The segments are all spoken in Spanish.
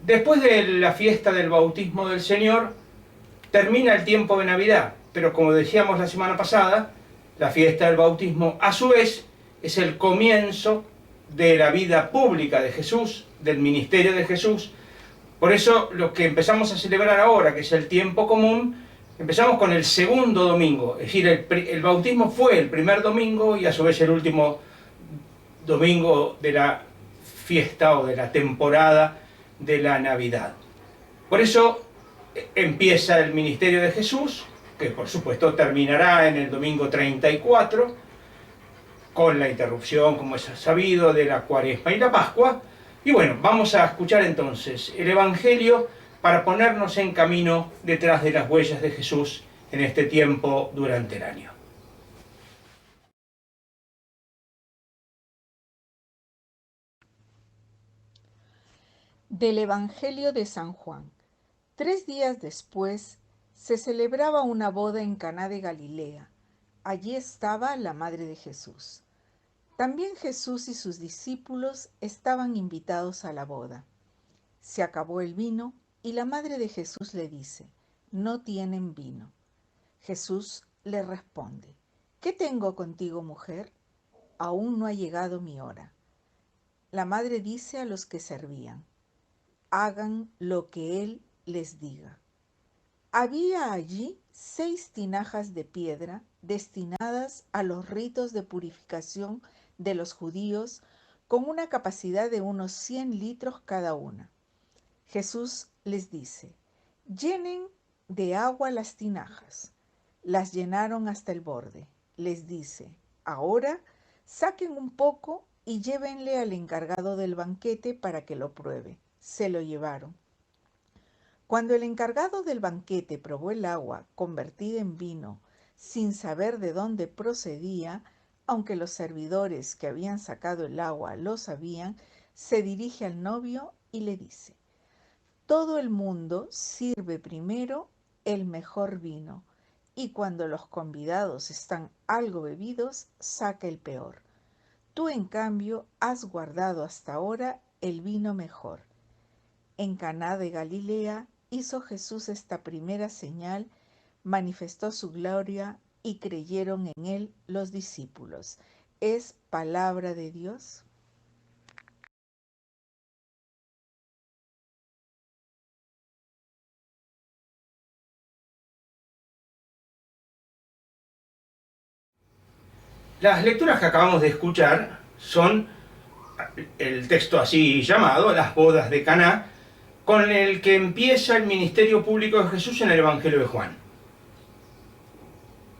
Después de la fiesta del bautismo del Señor, termina el tiempo de Navidad, pero como decíamos la semana pasada, la fiesta del bautismo a su vez es el comienzo de la vida pública de Jesús, del ministerio de Jesús. Por eso lo que empezamos a celebrar ahora, que es el tiempo común, empezamos con el segundo domingo, es decir, el bautismo fue el primer domingo y a su vez el último domingo de la fiesta o de la temporada de la Navidad. Por eso empieza el ministerio de Jesús, que por supuesto terminará en el domingo 34, con la interrupción, como es sabido, de la Cuaresma y la Pascua. Y bueno, vamos a escuchar entonces el Evangelio para ponernos en camino detrás de las huellas de Jesús en este tiempo durante el año. Del Evangelio de San Juan. 3 días después se celebraba una boda en Caná de Galilea. Allí estaba la madre de Jesús. También Jesús y sus discípulos estaban invitados a la boda. Se acabó el vino y la madre de Jesús le dice: no tienen vino. Jesús le responde: ¿qué tengo contigo, mujer? Aún no ha llegado mi hora. La madre dice a los que servían: hagan lo que él les diga. Había allí 6 tinajas de piedra destinadas a los ritos de purificación de los judíos, con una capacidad de unos 100 litros cada una. Jesús les dice: llenen de agua las tinajas. Las llenaron hasta el borde. Les dice: ahora saquen un poco y llévenle al encargado del banquete para que lo pruebe. Se lo llevaron. Cuando el encargado del banquete probó el agua convertida en vino, sin saber de dónde procedía, aunque los servidores que habían sacado el agua lo sabían, se dirige al novio y le dice: todo el mundo sirve primero el mejor vino, y cuando los convidados están algo bebidos, saca el peor. Tú, en cambio, has guardado hasta ahora el vino mejor. En Caná de Galilea hizo Jesús esta primera señal, manifestó su gloria y creyeron en él los discípulos. ¿Es palabra de Dios? Las lecturas que acabamos de escuchar son el texto así llamado, las bodas de Caná, con el que empieza el ministerio público de Jesús en el Evangelio de Juan.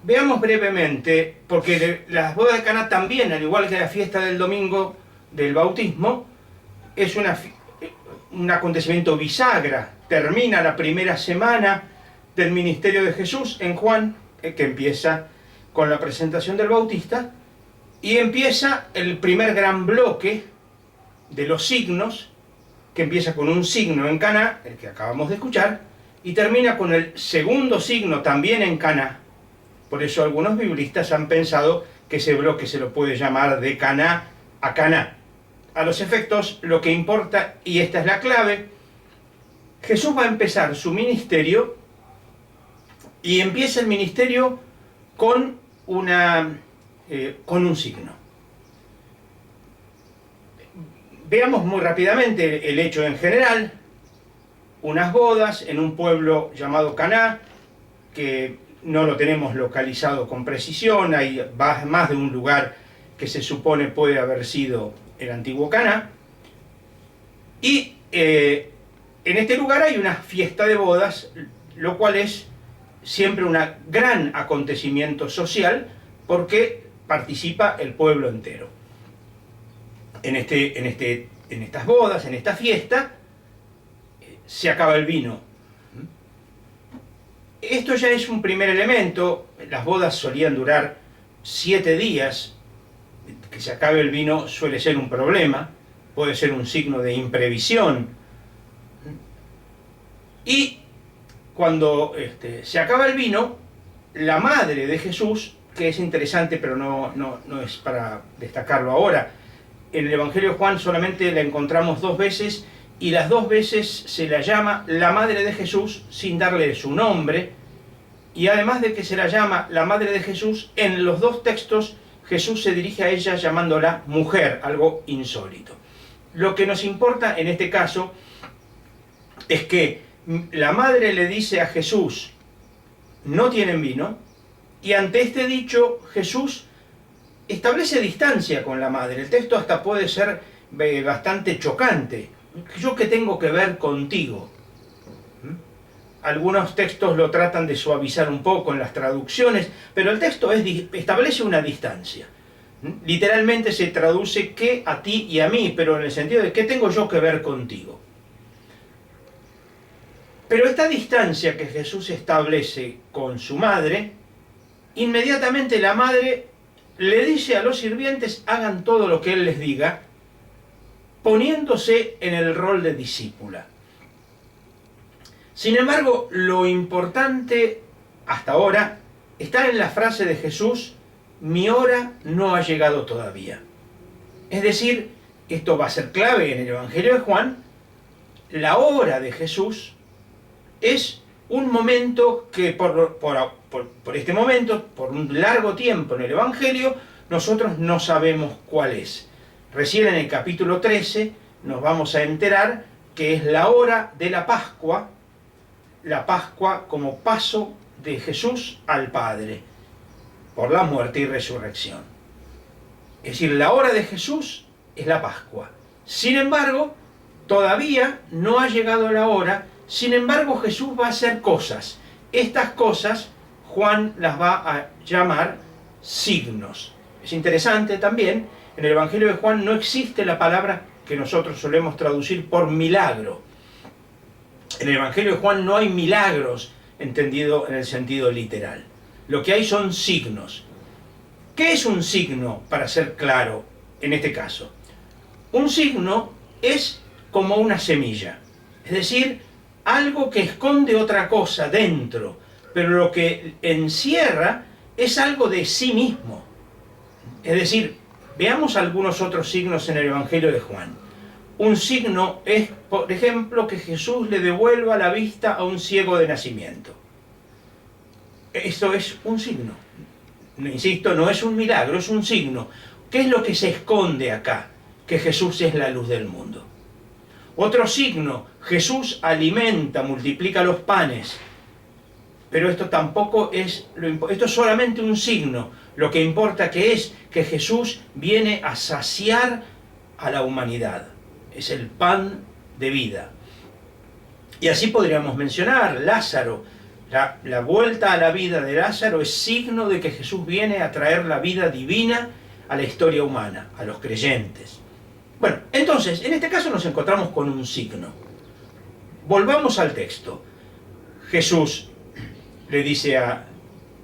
Veamos brevemente, porque las bodas de Caná también, al igual que la fiesta del domingo del bautismo, es un acontecimiento bisagra. Termina la primera semana del ministerio de Jesús en Juan, que empieza con la presentación del Bautista, y empieza el primer gran bloque de los signos, que empieza con un signo en Caná, el que acabamos de escuchar, y termina con el segundo signo también en Caná. Por eso algunos biblistas han pensado que ese bloque se lo puede llamar de Caná a Caná. A los efectos, lo que importa, y esta es la clave, Jesús va a empezar su ministerio, y empieza el ministerio con un signo. Veamos muy rápidamente el hecho en general. Unas bodas en un pueblo llamado Caná, que no lo tenemos localizado con precisión, hay más de un lugar que se supone puede haber sido el antiguo Caná. Y en este lugar hay una fiesta de bodas, lo cual es siempre un gran acontecimiento social, porque participa el pueblo entero. En estas bodas, en esta fiesta, se acaba el vino. Esto ya es un primer elemento. Las bodas solían durar 7 días. Que se acabe el vino suele ser un problema, puede ser un signo de imprevisión. Y cuando se acaba el vino, la madre de Jesús, que es interesante pero no es para destacarlo ahora, en el Evangelio de Juan solamente la encontramos 2 veces, y las dos veces se la llama la madre de Jesús sin darle su nombre, y además de que se la llama la madre de Jesús, en los dos textos Jesús se dirige a ella llamándola mujer, algo insólito. Lo que nos importa en este caso es que la madre le dice a Jesús, no tienen vino, y ante este dicho Jesús establece distancia con la madre. El texto hasta puede ser bastante chocante. ¿Yo qué tengo que ver contigo? Algunos textos lo tratan de suavizar un poco en las traducciones, pero el texto establece una distancia. Literalmente se traduce que a ti y a mí, pero en el sentido de ¿qué tengo yo que ver contigo? Pero esta distancia que Jesús establece con su madre, inmediatamente la madre le dice a los sirvientes hagan todo lo que él les diga, poniéndose en el rol de discípula. Sin embargo, lo importante hasta ahora está en la frase de Jesús, mi hora no ha llegado todavía. Es decir, esto va a ser clave en el Evangelio de Juan, la hora de Jesús es un momento que por este momento, por un largo tiempo en el Evangelio, nosotros no sabemos cuál es. Recién en el capítulo 13 nos vamos a enterar que es la hora de la Pascua como paso de Jesús al Padre, por la muerte y resurrección. Es decir, la hora de Jesús es la Pascua. Sin embargo, todavía no ha llegado la hora. Sin embargo, Jesús va a hacer cosas. Estas cosas Juan las va a llamar signos. Es interesante también, en el Evangelio de Juan no existe la palabra que nosotros solemos traducir por milagro. En el Evangelio de Juan no hay milagros entendido en el sentido literal. Lo que hay son signos. ¿Qué es un signo, para ser claro en este caso? Un signo es como una semilla, es decir, algo que esconde otra cosa dentro, pero lo que encierra es algo de sí mismo. Es decir, veamos algunos otros signos en el Evangelio de Juan. Un signo es, por ejemplo, que Jesús le devuelva la vista a un ciego de nacimiento. Esto es un signo. Insisto, no es un milagro, es un signo. ¿Qué es lo que se esconde acá? Que Jesús es la luz del mundo. Otro signo, Jesús alimenta, multiplica los panes. Pero esto tampoco es, esto es solamente un signo. Lo que importa que es que Jesús viene a saciar a la humanidad. Es el pan de vida. Y así podríamos mencionar Lázaro. La vuelta a la vida de Lázaro es signo de que Jesús viene a traer la vida divina a la historia humana, a los creyentes. Bueno, entonces, en este caso nos encontramos con un signo. Volvamos al texto. Jesús le dice a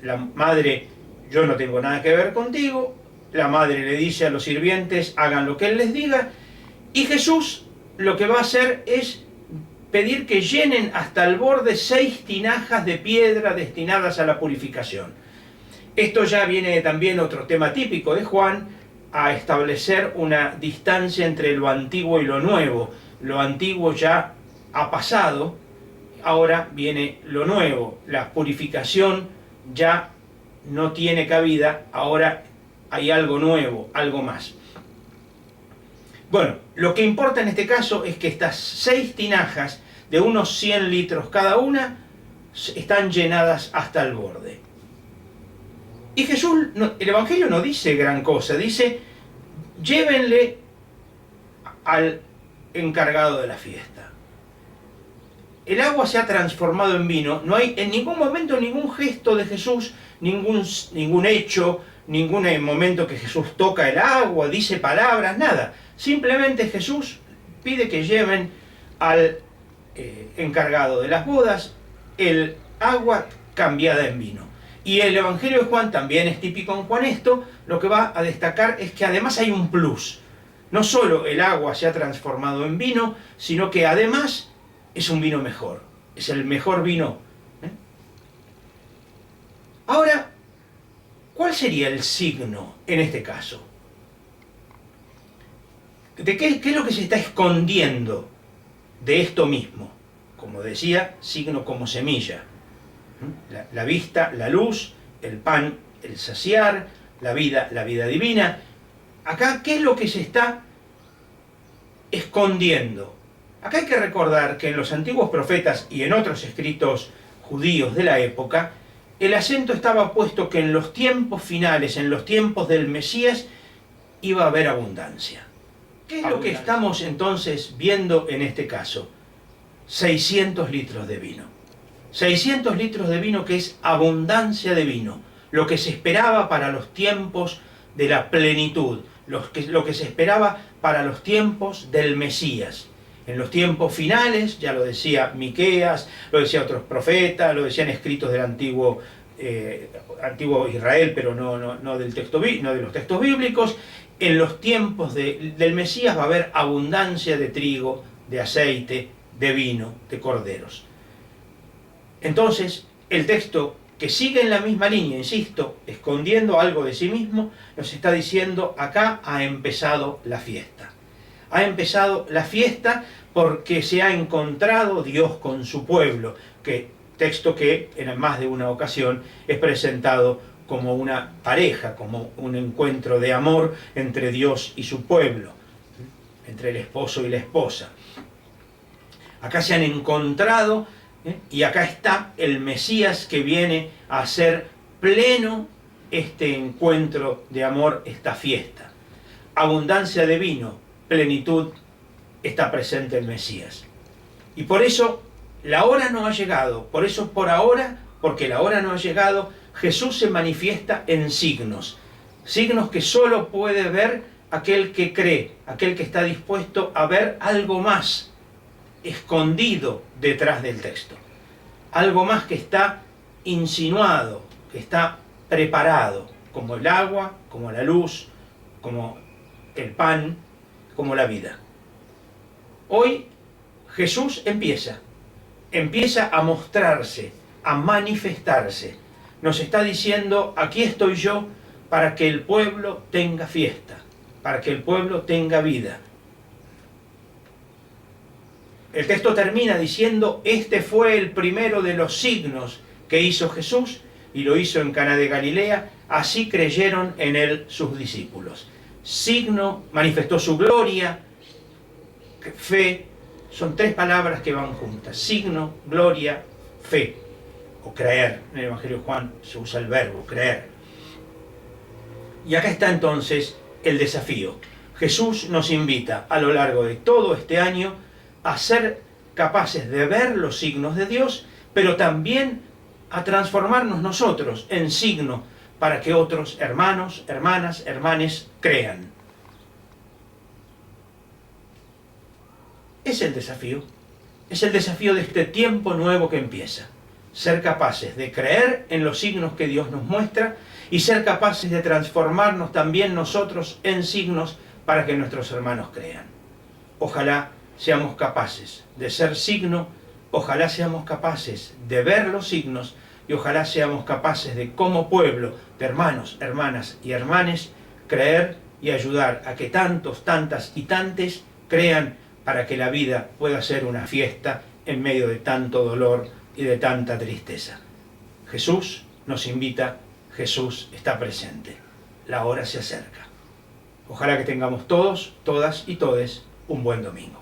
la madre, yo no tengo nada que ver contigo. La madre le dice a los sirvientes, hagan lo que él les diga. Y Jesús lo que va a hacer es pedir que llenen hasta el borde 6 tinajas de piedra destinadas a la purificación. Esto ya viene también otro tema típico de Juan, a establecer una distancia entre lo antiguo y lo nuevo. Lo antiguo ya ha pasado, ahora viene lo nuevo. La purificación ya no tiene cabida, ahora hay algo nuevo, algo más. Bueno, lo que importa en este caso es que estas 6 tinajas de unos 100 litros cada una están llenadas hasta el borde. Y Jesús, el Evangelio no dice gran cosa, dice, llévenle al encargado de la fiesta. El agua se ha transformado en vino, no hay en ningún momento ningún gesto de Jesús, ningún hecho, ningún momento que Jesús toca el agua, dice palabras, nada. Simplemente Jesús pide que lleven al encargado de las bodas el agua cambiada en vino. Y el Evangelio de Juan también es típico en Juan esto, lo que va a destacar es que además hay un plus. No solo el agua se ha transformado en vino, sino que además es un vino mejor, es el mejor vino. Ahora, ¿cuál sería el signo en este caso? ¿De qué es lo que se está escondiendo de esto mismo. Como decía, signo como semilla. La vista, la luz, el pan, el saciar, la vida divina. Acá, ¿qué es lo que se está escondiendo? Acá hay que recordar que en los antiguos profetas y en otros escritos judíos de la época, el acento estaba puesto que en los tiempos finales, en los tiempos del Mesías, iba a haber abundancia. ¿Qué es lo que estamos entonces viendo en este caso? 600 litros de vino. 600 litros de vino, que es abundancia de vino, lo que se esperaba para los tiempos de la plenitud, lo que se esperaba para los tiempos del Mesías. En los tiempos finales, ya lo decía Miqueas, lo decía otros profetas, lo decían escritos del antiguo Israel, pero no del texto, no de los textos bíblicos. En los tiempos del Mesías va a haber abundancia de trigo, de aceite, de vino, de corderos. Entonces, el texto, que sigue en la misma línea, insisto, escondiendo algo de sí mismo, nos está diciendo: acá ha empezado la fiesta. Ha empezado la fiesta porque se ha encontrado Dios con su pueblo, texto que en más de una ocasión es presentado como una pareja, como un encuentro de amor entre Dios y su pueblo, entre el esposo y la esposa. Acá se han encontrado, y acá está el Mesías que viene a hacer pleno este encuentro de amor, esta fiesta. Abundancia de vino, plenitud, está presente el Mesías. Y por eso la hora no ha llegado, por eso por ahora, porque la hora no ha llegado, Jesús se manifiesta en signos. Signos que solo puede ver aquel que cree, aquel que está dispuesto a ver algo más escondido detrás del texto. Algo más que está insinuado, que está preparado, como el agua, como la luz, como el pan, como la vida. Hoy Jesús empieza a mostrarse, a manifestarse. Nos está diciendo: aquí estoy yo para que el pueblo tenga fiesta, para que el pueblo tenga vida. El texto termina diciendo: este fue el primero de los signos que hizo Jesús, y lo hizo en Caná de Galilea, así creyeron en él sus discípulos. Signo, manifestó su gloria, fe, son tres palabras que van juntas: signo, gloria, fe, o creer. En el Evangelio de Juan se usa el verbo creer. Y acá está entonces el desafío. Jesús nos invita a lo largo de todo este año a ser capaces de ver los signos de Dios, pero también a transformarnos nosotros en signo para que otros hermanos, hermanas, hermanes crean. Es el desafío de este tiempo nuevo que empieza. Ser capaces de creer en los signos que Dios nos muestra y ser capaces de transformarnos también nosotros en signos para que nuestros hermanos crean. Ojalá seamos capaces de ser signo, ojalá seamos capaces de ver los signos y ojalá seamos capaces de, como pueblo de hermanos, hermanas y hermanes, creer y ayudar a que tantos, tantas y tantes crean para que la vida pueda ser una fiesta en medio de tanto dolor y de tanta tristeza. Jesús nos invita, Jesús está presente. La hora se acerca. Ojalá que tengamos todos, todas y todes un buen domingo.